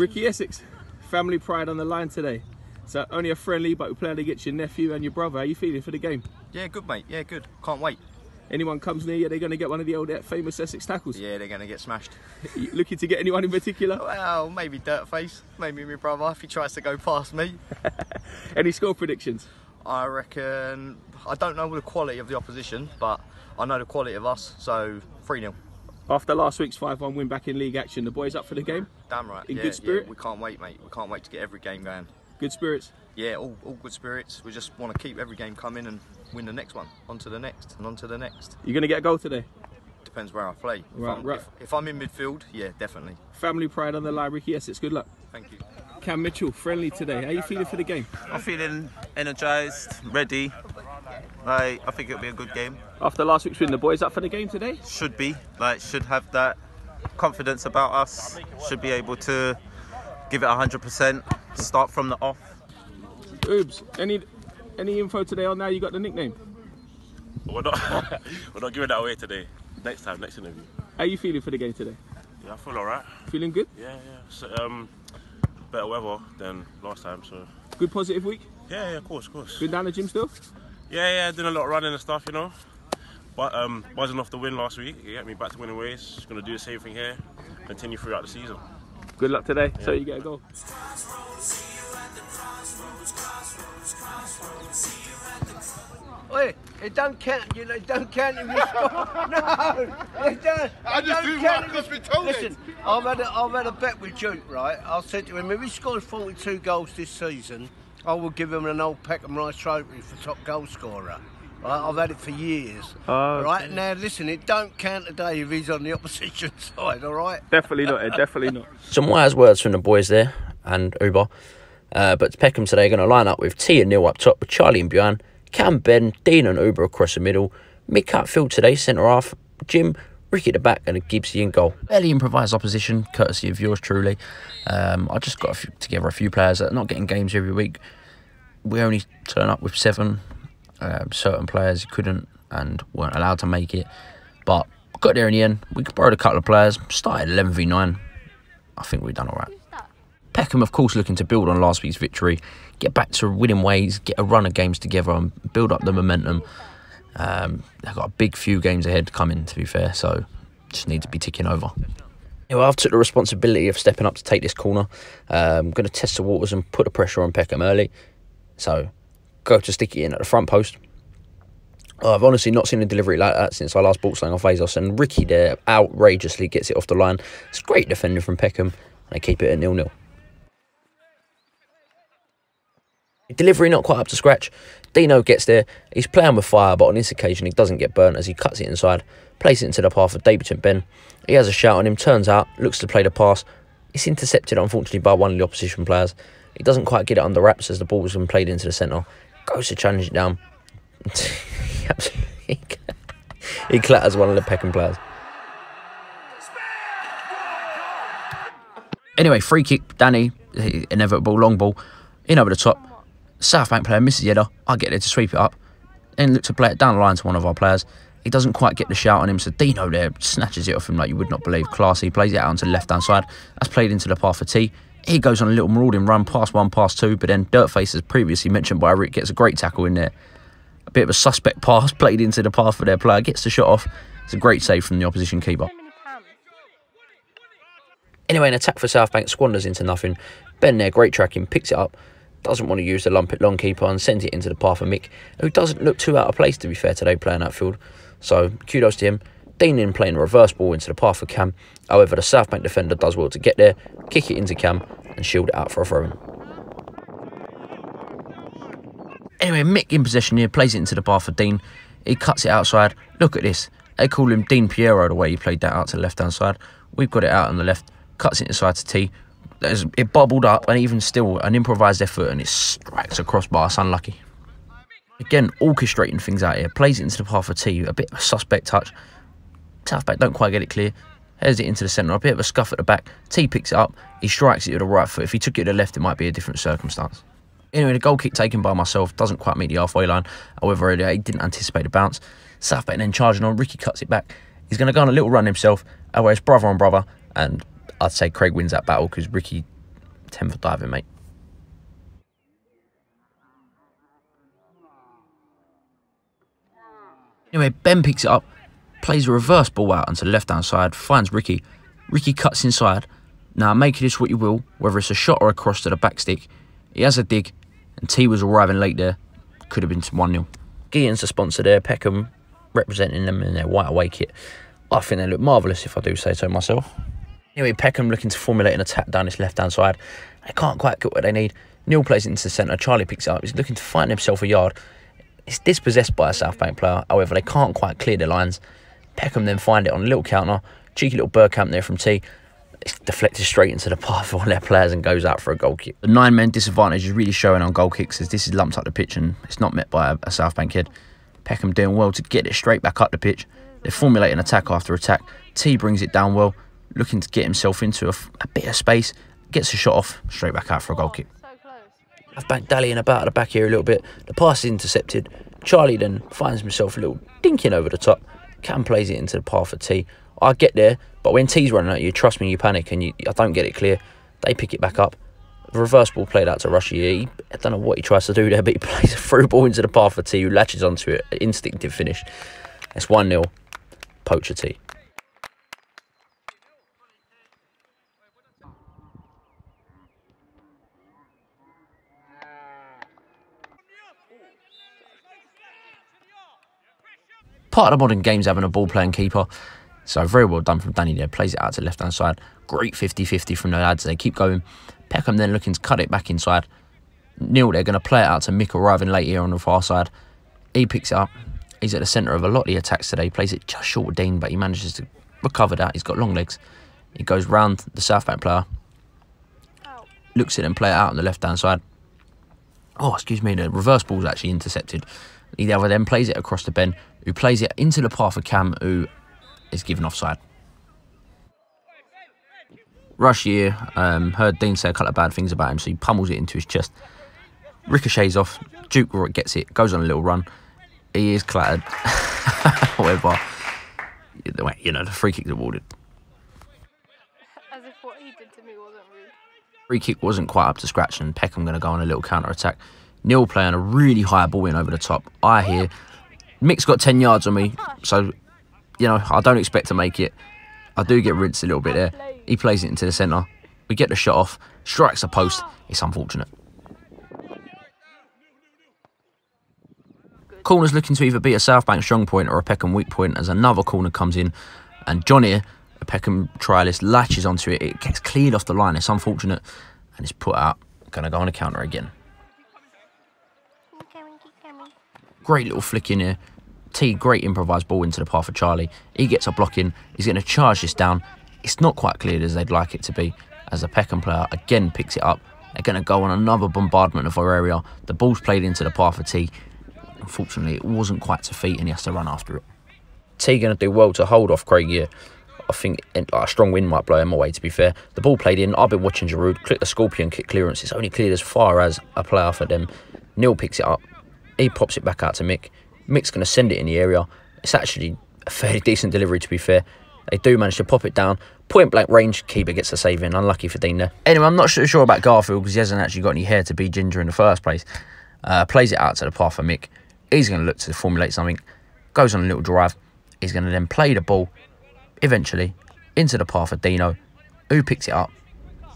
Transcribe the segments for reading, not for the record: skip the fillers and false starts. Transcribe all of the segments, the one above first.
Ricky Essex, family pride on the line today. So only a friendly, but we plan against your nephew and your brother. How are you feeling for the game? Yeah, good mate, yeah, good. Can't wait. Anyone comes near you, they're going to get one of the old famous Essex tackles? Yeah, they're going to get smashed. You looking to get anyone in particular? Well, maybe Dirtface, maybe my brother if he tries to go past me. Any score predictions? I reckon, I don't know the quality of the opposition, but I know the quality of us, so 3-0. After last week's 5-1 win back in league action, the boys up for the game? Damn right. In good spirit? Yeah, we can't wait, mate. We can't wait to get every game going. Good spirits? Yeah, all good spirits. We just want to keep every game coming and win the next one. On to the next and on to the next. You going to get a goal today? Depends where I play. Right. If I'm in midfield, yeah, definitely. Family pride on the line, Ricky Essex. Good luck. Thank you. Cam Mitchell, friendly today. How are you feeling for the game? I'm feeling energised, ready. I think it'll be a good game. After last week's win, the boys up for the game today? Should be. Should have that confidence about us. Should be able to give it 100%. Start from the off. Oobs, any info today on now you got the nickname? We're not giving that away today. Next time, next interview. How are you feeling for the game today? Yeah, I feel alright. Feeling good? Yeah. So, better weather than last time, so. Good positive week? Yeah, of course. Been down the gym still? Yeah, doing a lot of running and stuff, you know. But buzzing off the win last week, it got me back to winning ways. Just gonna do the same thing here, continue throughout the season. Good luck today. Yeah. So you get a goal. Wait, it don't count, you know, it don't count if you score. No, it don't. I just do right because we told it. Listen, I've had a bet with Duke, right? I said to him, if he scores 42 goals this season, I will give him an old Peckham Rice trophy for top goal scorer. Right? I've had it for years. Right, now listen, it don't count today if he's on the opposition side, all right? Definitely not, definitely not. Some wise words from the boys there and Uber. But Peckham today are going to line up with T and Neil up top with Charlie and Bjorn, Cam, Ben, Dean and Uber across the middle, Mick Hatfield today, centre half, Jim, Ricky at the back and a Gibbsy in goal. Fairly improvised opposition, courtesy of yours truly. I just got together a few players that are not getting games every week. We only turn up with 7. Certain players couldn't and weren't allowed to make it. But got there in the end. We borrowed a couple of players, started 11v9. I think we've done all right. Peckham, of course, looking to build on last week's victory, get back to winning ways, get a run of games together and build up the momentum. They've got a big few games ahead coming, to be fair, so just need to be ticking over. Anyway, I've took the responsibility of stepping up to take this corner. I'm going to test the waters and put the pressure on Peckham early. So, go to stick it in at the front post. I've honestly not seen a delivery like that since I last bought something off Azos, and Ricky there outrageously gets it off the line. It's great defending from Peckham, and they keep it at 0-0. Delivery not quite up to scratch. Dino gets there. He's playing with fire, but on this occasion he doesn't get burnt as he cuts it inside, places it into the path of Davidson Ben. He has a shout on him, turns out, looks to play the pass. It's intercepted, unfortunately, by one of the opposition players. He doesn't quite get it under wraps as the ball's been played into the centre. Goes to challenge it down. He clatters one of the Peckham players. Anyway, free kick, Danny, inevitable long ball, in over the top. South Bank player misses the header. I get there to sweep it up. Then look to play it down the line to one of our players. He doesn't quite get the shout on him, so Dino there snatches it off him like you would not believe. Classy, plays it out onto the left-hand side. That's played into the path for T. He goes on a little marauding run, past 1, past 2, but then Dirtface, as previously mentioned by Rick, gets a great tackle in there. A bit of a suspect pass played into the path for their player, gets the shot off. It's a great save from the opposition keeper. Anyway, an attack for South Bank squanders into nothing. Ben there, great tracking, picks it up. Doesn't want to use the long keeper and sends it into the path of Mick, who doesn't look too out of place, to be fair, today playing that field. So, kudos to him. Dean in playing a reverse ball into the path of Cam. However, the South Bank defender does well to get there, kick it into Cam and shield it out for a throw-in. Anyway, Mick in possession here, plays it into the path of Dean. He cuts it outside. Look at this. They call him Dean Piero the way he played that out to the left-hand side. We've got it out on the left, cuts it inside to T. It bobbled up, and even still, an improvised effort, and it strikes across bar. It's unlucky. Again, orchestrating things out here. Plays it into the path of T. A bit of a suspect touch. Southbank don't quite get it clear. Heads it into the centre. A bit of a scuff at the back. T picks it up. He strikes it with the right foot. If he took it to the left, it might be a different circumstance. Anyway, the goal kick taken by myself doesn't quite meet the halfway line. However, he didn't anticipate the bounce. Southbank then charging on. Ricky cuts it back. He's going to go on a little run himself. However, it's brother on brother, and I'd say Craig wins that battle because Ricky 10 for diving, mate. Anyway, Ben picks it up, plays a reverse ball out onto the left-hand side, finds Ricky. Ricky cuts inside. Now, make of this what you will, whether it's a shot or a cross to the back stick. He has a dig, and T was arriving late there. Could have been 1-0. Guillen's the sponsor there, Peckham representing them in their white away kit. I think they look marvellous, if I do say so myself. Anyway, Peckham looking to formulate an attack down this left-hand side. They can't quite get what they need. Neil plays it into the centre. Charlie picks it up. He's looking to find himself a yard. It's dispossessed by a South Bank player. However, they can't quite clear the lines. Peckham then find it on a little counter. Cheeky little Burkamp there from T. It's deflected straight into the path of one of their players and goes out for a goal kick. The 9-men disadvantage is really showing on goal kicks as this is lumped up the pitch and it's not met by a South Bank head. Peckham doing well to get it straight back up the pitch. They formulate an attack after attack. T brings it down well, looking to get himself into a bit of space. Gets a shot off, straight back out for a goal kick. South Bank dallying about at the back here a little bit. The pass is intercepted. Charlie then finds himself a little dinking over the top. Cam plays it into the path of T. I get there, but when T's running at you, trust me, you panic and I don't get it clear. They pick it back up. The reverse ball played out to Rushy. I don't know what he tries to do there, but he plays a through ball into the path of T, who latches onto it. An instinctive finish. It's 1-0. Poacher T. Part of the modern game's having a ball-playing keeper. So very well done from Danny there. Plays it out to the left-hand side. Great 50-50 from the lads. They keep going. Peckham then looking to cut it back inside. Neil, they're going to play it out to Mick, arriving late here on the far side. He picks it up. He's at the centre of a lot of the attacks today. Plays it just short of Dean, but he manages to recover that. He's got long legs. He goes round the South Bank player. Looks at him play it out on the left-hand side. Oh, excuse me. The reverse ball's actually intercepted. He then plays it across to Ben, who plays it into the path of Cam, who is given offside. Rush here, heard Dean say a couple of bad things about him, so he pummels it into his chest. Ricochets off, Duke gets it, goes on a little run. He is clattered. However, you know, the free kick's awarded. As if what he did to me wasn't rude. Free kick wasn't quite up to scratch, and Peckham going to go on a little counter-attack. Neil playing a really high ball in over the top. I hear Mick's got 10 yards on me, so, you know, I don't expect to make it. I do get rinsed a little bit there. He plays it into the centre. We get the shot off, strikes a post. It's unfortunate. Corner's looking to either be a South Bank strong point or a Peckham weak point as another corner comes in. And John here, a Peckham trialist, latches onto it. It gets cleared off the line. It's unfortunate. And it's put out. Going to go on a counter again. Great little flick in here. T, great improvised ball into the path of Charlie. He gets a block in. He's going to charge this down. It's not quite cleared as they'd like it to be, as the Peckham player again picks it up. They're going to go on another bombardment of our area. The ball's played into the path of T. Unfortunately, it wasn't quite to feet and he has to run after it. T going to do well to hold off Craig here. I think a strong wind might blow him away, to be fair. The ball played in. I've been watching Giroud click the scorpion kick clearance. It's only cleared as far as a player for them. Neil picks it up. He pops it back out to Mick. Mick's going to send it in the area. It's actually a fairly decent delivery, to be fair. They do manage to pop it down. Point blank range, keeper gets a save in. Unlucky for Dean there. Anyway, I'm not sure about Garfield because he hasn't actually got any hair to be ginger in the first place. Plays it out to the path for Mick. He's going to look to formulate something. Goes on a little drive. He's going to then play the ball, eventually, into the path of Dino, who picks it up.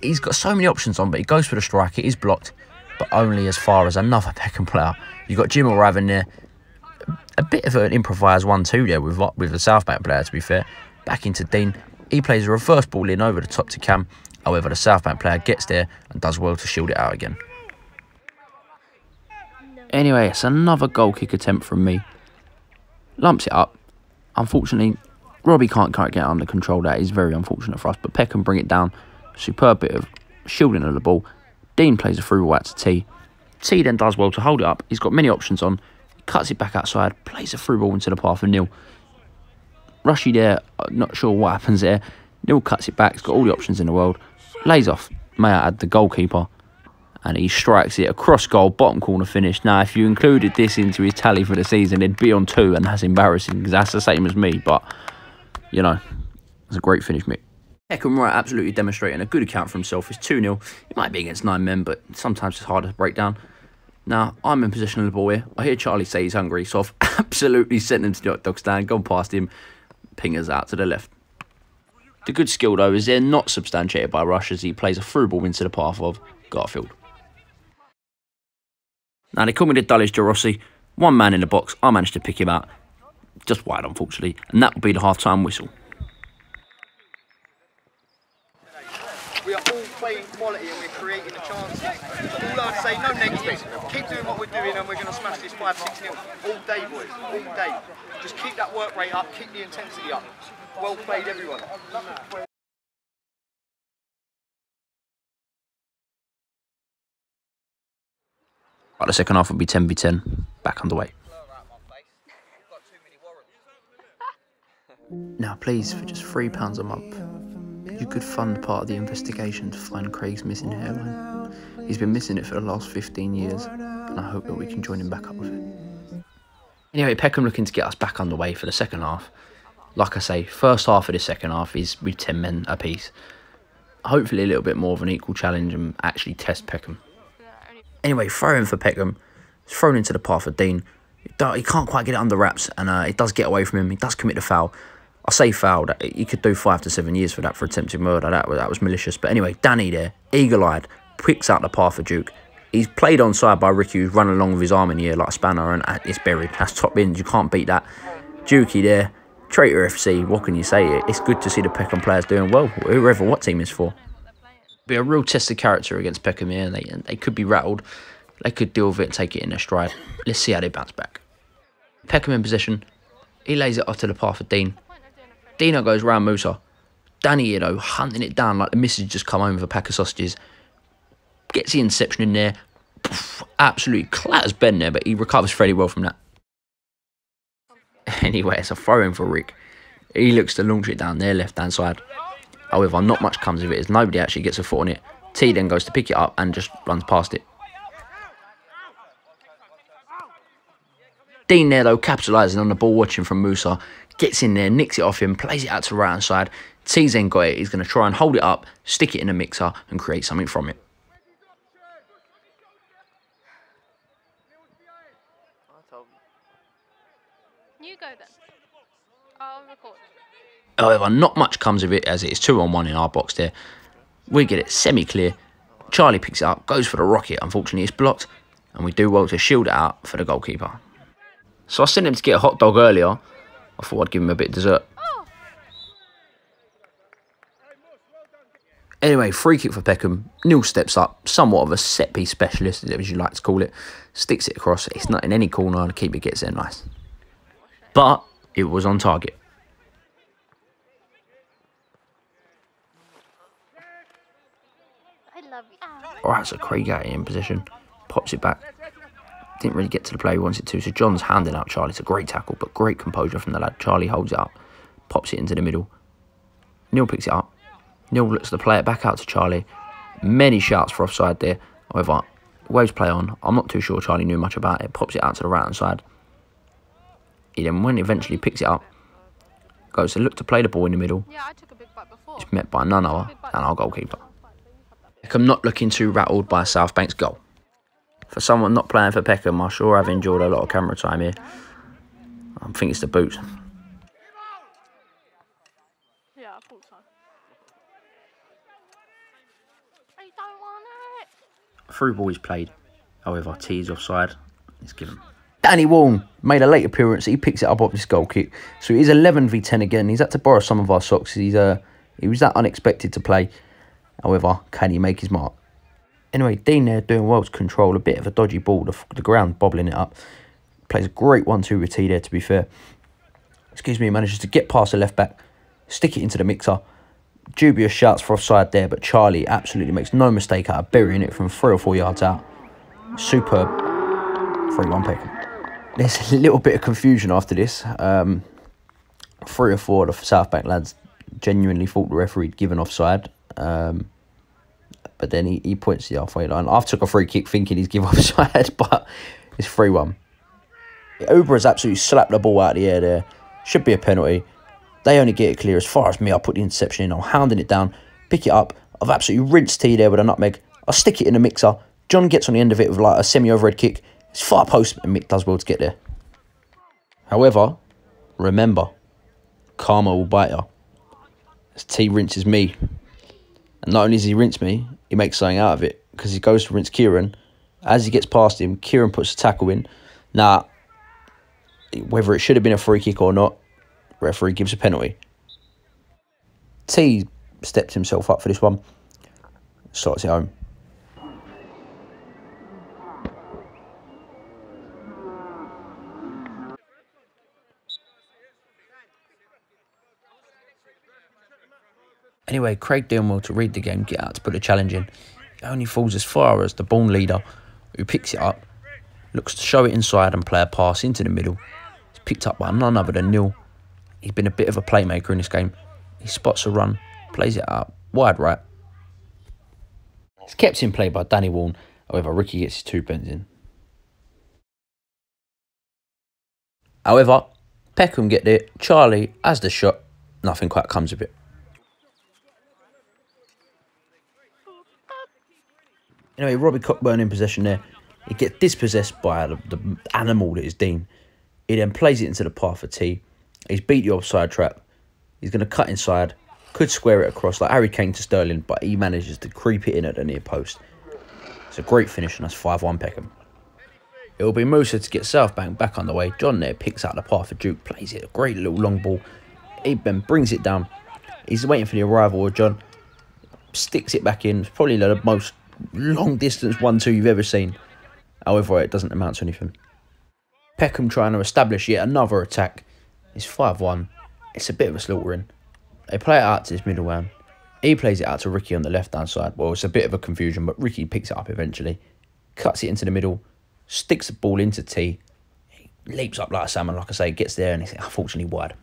He's got so many options on, but he goes for the strike. It is blocked, but only as far as another Peckham player. You've got Jim arriving there. A bit of an improvised 1-2 there with the South Bank player, to be fair. Back into Dean. He plays a reverse ball in over the top to Cam. However, the South Bank player gets there and does well to shield it out again. Anyway, it's another goal kick attempt from me. Lumps it up. Unfortunately, Robbie can't get under control. That is very unfortunate for us. But Peckham bring it down. Superb bit of shielding of the ball. Dean plays a through ball out to T. T then does well to hold it up. He's got many options on. He cuts it back outside. Plays a through ball into the path of Neil. Rushy there. Not sure what happens there. Neil cuts it back. He's got all the options in the world. Lays off. May I add, the goalkeeper. And he strikes it across goal, bottom corner finish. Now, if you included this into his tally for the season, it'd be on 2, and that's embarrassing because that's the same as me. But, you know, it's a great finish, Mick. Peckham Wright absolutely demonstrating a good account for himself. It's 2-0. It might be against 9 men, but sometimes it's harder to break down. Now, I'm in possession of the ball here. I hear Charlie say he's hungry, so I've absolutely sent him to the hot dog stand, gone past him, pingers out to the left. The good skill, though, is they're not substantiated by Rush as he plays a through ball into the path of Garfield. Now, they call me the dullest Rossi. One man in the box. I managed to pick him out. Just wide, unfortunately. And that will be the half-time whistle. We are all playing quality and we're creating the chances. All I would say, no negatives. Keep doing what we're doing and we're going to smash this 5-6-0 all day, boys. All day. Just keep that work rate up. Keep the intensity up. Well played, everyone. Right, the second half will be 10v10. Back underway. Now, please, for just £3 a month, you could fund part of the investigation to find Craig's missing hairline. He's been missing it for the last 15 years, and I hope that we can join him back up with it. Anyway, Peckham looking to get us back underway for the second half. Like I say, first half of the second half is with 10 men apiece. Hopefully a little bit more of an equal challenge and actually test Peckham. Anyway, throw in for Peckham. It's thrown into the path of Dean. He can't quite get it under wraps, and it does get away from him. He does commit the foul. I say foul, he could do 5 to 7 years for that, for attempted murder. That was malicious. But anyway, Danny there, eagle-eyed, picks out the path of Duke. He's played onside by Ricky, who's run along with his arm in the air like a spanner, and it's buried. That's top bins, you can't beat that. Dukey there, Traitor FC, what can you say? It's good to see the Peckham players doing well, whoever what team is for. Be a real test of character against Peckham here, and they could be rattled. They could deal with it and take it in their stride. Let's see how they bounce back. Peckham in possession. He lays it off to the path of Dean. Dino goes round Musa. Danny here, though, hunting it down like the missus just come home with a pack of sausages. Gets the interception in there. Absolutely clatters Ben there, but he recovers fairly well from that. Anyway, it's a throw-in for Rick. He looks to launch it down their left-hand side. However, not much comes of it as nobody actually gets a foot on it. T then goes to pick it up and just runs past it. Dean there, though, capitalising on the ball watching from Musa. Gets in there, nicks it off him, plays it out to the right-hand side. T's then got it. He's going to try and hold it up, stick it in a mixer and create something from it. You go then. I'll record. However, not much comes of it as it is 2-on-1 in our box there. We get it semi-clear. Charlie picks it up, goes for the rocket. Unfortunately, it's blocked. And we do well to shield it out for the goalkeeper. So I sent him to get a hot dog earlier. I thought I'd give him a bit of dessert. Anyway, free kick for Peckham. Neil steps up, somewhat of a set-piece specialist, as you like to call it. Sticks it across. It's not in any corner. The keeper gets there nice. But it was on target. I love you. Alright, so Craig out in position. Pops it back. Didn't really get to the play he wanted to, so John's handing out Charlie. It's a great tackle, but great composure from the lad. Charlie holds it up, pops it into the middle. Neil picks it up. Neil looks to play it back out to Charlie. Many shouts for offside there. However, waves play on. I'm not too sure Charlie knew much about it. Pops it out to the right-hand side. He then, when he eventually picks it up, goes to look to play the ball in the middle. Yeah, I took a big bite before. It's met by none other than our goalkeeper. Peckham not looking too rattled by South Bank's goal. For someone not playing for Peckham, I sure have enjoyed a lot of camera time here. I think it's the boots. Yeah, I thought so. I don't want it. Through ball is played. However, T is offside. It's given. Danny Warren made a late appearance. He picks it up off this goal kick. So it is 11v10 again. He's had to borrow some of our socks. He was that unexpected to play. However, can he make his mark? Anyway, Dean there doing well to control a bit of a dodgy ball. The ground bobbling it up. Plays a great 1-2 with T there, to be fair. Excuse me, manages to get past the left back. Stick it into the mixer. Dubious shouts for offside there, but Charlie absolutely makes no mistake out of burying it from 3 or 4 yards out. Superb. 3-1 Peckham. There's a little bit of confusion after this. 3 or 4 of the South Bank lads genuinely thought the referee had given offside. But then he points to the halfway line. I took a free kick thinking he's given offside, but it's 3-1. Uber has absolutely slapped the ball out of the air there. Should be a penalty. They only get it clear as far as me. I put the interception in, I'm hounding it down, pick it up. I've absolutely rinsed T there with a nutmeg. I stick it in the mixer. John gets on the end of it with like a semi-overhead kick. It's far post and Mick does well to get there. However, remember, karma will bite you. As T rinses me. And not only does he rinse me, he makes something out of it. Because he goes to rinse Kieran. As he gets past him, Kieran puts a tackle in. Now, whether it should have been a free kick or not, referee gives a penalty. T stepped himself up for this one. Starts it home. Anyway, Craig doing well to read the game, get out to put a challenge in. It only falls as far as the ball leader, who picks it up, looks to show it inside and play a pass into the middle. It's picked up by none other than Neil. He's been a bit of a playmaker in this game. He spots a run, plays it out, wide right. It's kept in play by Danny Warren, however Ricky gets his 2 pence in. However, Peckham get there, Charlie has the shot, nothing quite comes of it. Anyway, Robbie Cockburn in possession there. He gets dispossessed by the animal that is Dean. He then plays it into the path of T. He's beat the offside trap. He's going to cut inside. Could square it across like Harry Kane to Sterling, but he manages to creep it in at the near post. It's a great finish, and that's 5-1 Peckham. It will be Musa to get Southbank back on the way. John there picks out the path of Duke, plays it. A great little long ball. He then brings it down. He's waiting for the arrival of John. Sticks it back in. It's probably the most long distance 1-2 you've ever seen. However, it doesn't amount to anything. Peckham trying to establish yet another attack. It's 5-1. It's a bit of a slaughtering. They play it out to this middle man. He plays it out to Ricky on the left-hand side. Well, it's a bit of a confusion, but Ricky picks it up eventually. Cuts it into the middle. Sticks the ball into T. He leaps up like a salmon, like I say, gets there, and it's unfortunately wide.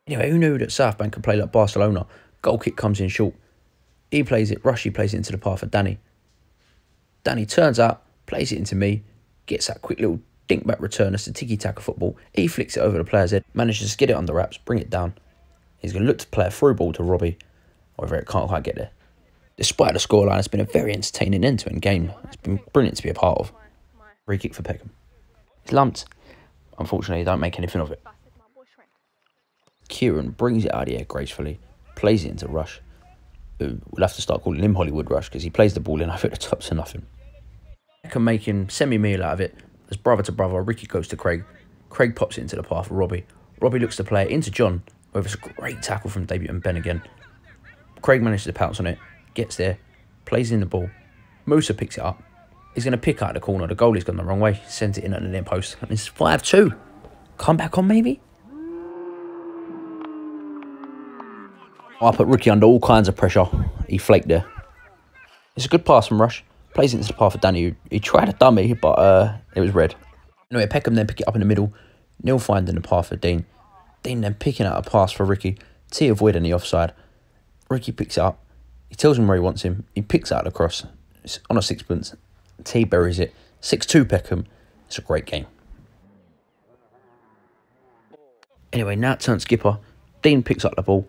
Anyway, who knew that Southbank could play like Barcelona? Goal kick comes in short. He plays it, Rushy plays it into the path of Danny. Danny turns out, plays it into me, gets that quick little dink back return. That's the tiki-taka football. He flicks it over the player's head, manages to get it on the wraps, bring it down. He's going to look to play a through ball to Robbie, however it can't quite get there. Despite the scoreline, it's been a very entertaining end-to-end game. It's been brilliant to be a part of. Free kick for Peckham. It's lumped. Unfortunately, he don't make anything of it. Kieran brings it out of the air gracefully, plays it into Rush. We'll have to start calling him Hollywood Rush because he plays the ball in over the top to nothing. Peckham making semi-meal out of it. As brother to brother, Ricky goes to Craig. Craig pops it into the path of Robbie. Robbie looks to play it into John. However, it's a great tackle from debut and Ben again. Craig manages to pounce on it. Gets there. Plays in the ball. Musa picks it up. He's going to pick out the corner. The goalie's gone the wrong way. Sends it in at the near post. And it's 5-2. Come back on, maybe? I put Ricky under all kinds of pressure. He flaked there. It's a good pass from Rush. Plays it into the path of Danny. He tried a dummy, but it was red. Anyway, Peckham then pick it up in the middle. Neil finding the path for Dean. Dean then picking out a pass for Ricky. T avoiding the offside. Ricky picks it up. He tells him where he wants him. He picks out the cross. It's on a sixpence. T buries it. 6-2 Peckham. It's a great game. Anyway, now it turns skipper. Dean picks up the ball.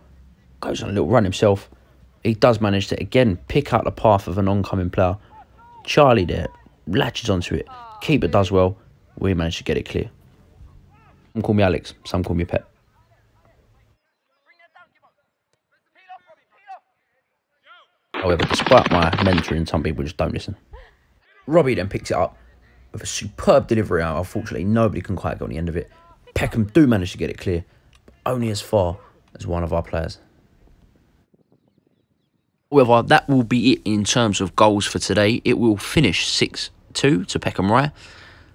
Goes on a little run himself. He does manage to again pick out the path of an oncoming player. Charlie there latches onto it. Keeper does well. We managed to get it clear. Some call me Alex, some call me Pep. However, despite my mentoring, some people just don't listen. Robbie then picks it up with a superb delivery out. Unfortunately, nobody can quite get on the end of it. Peckham do manage to get it clear, but only as far as one of our players. However, that will be it in terms of goals for today. It will finish 6-2 to Peckham Rye.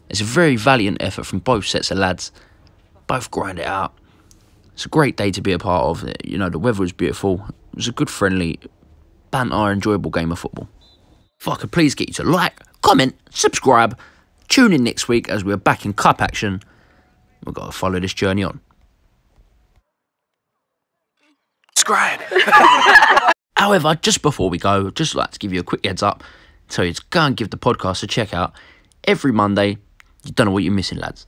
It's a very valiant effort from both sets of lads. Both grind it out. It's a great day to be a part of. You know, the weather was beautiful. It was a good, friendly, banter, enjoyable game of football. If I could please get you to like, comment, subscribe, tune in next week as we're back in cup action. We've got to follow this journey on. Subscribe. However, just before we go, I'd just like to give you a quick heads up. Tell you to go and give the podcast a check out. Every Monday, you don't know what you're missing, lads.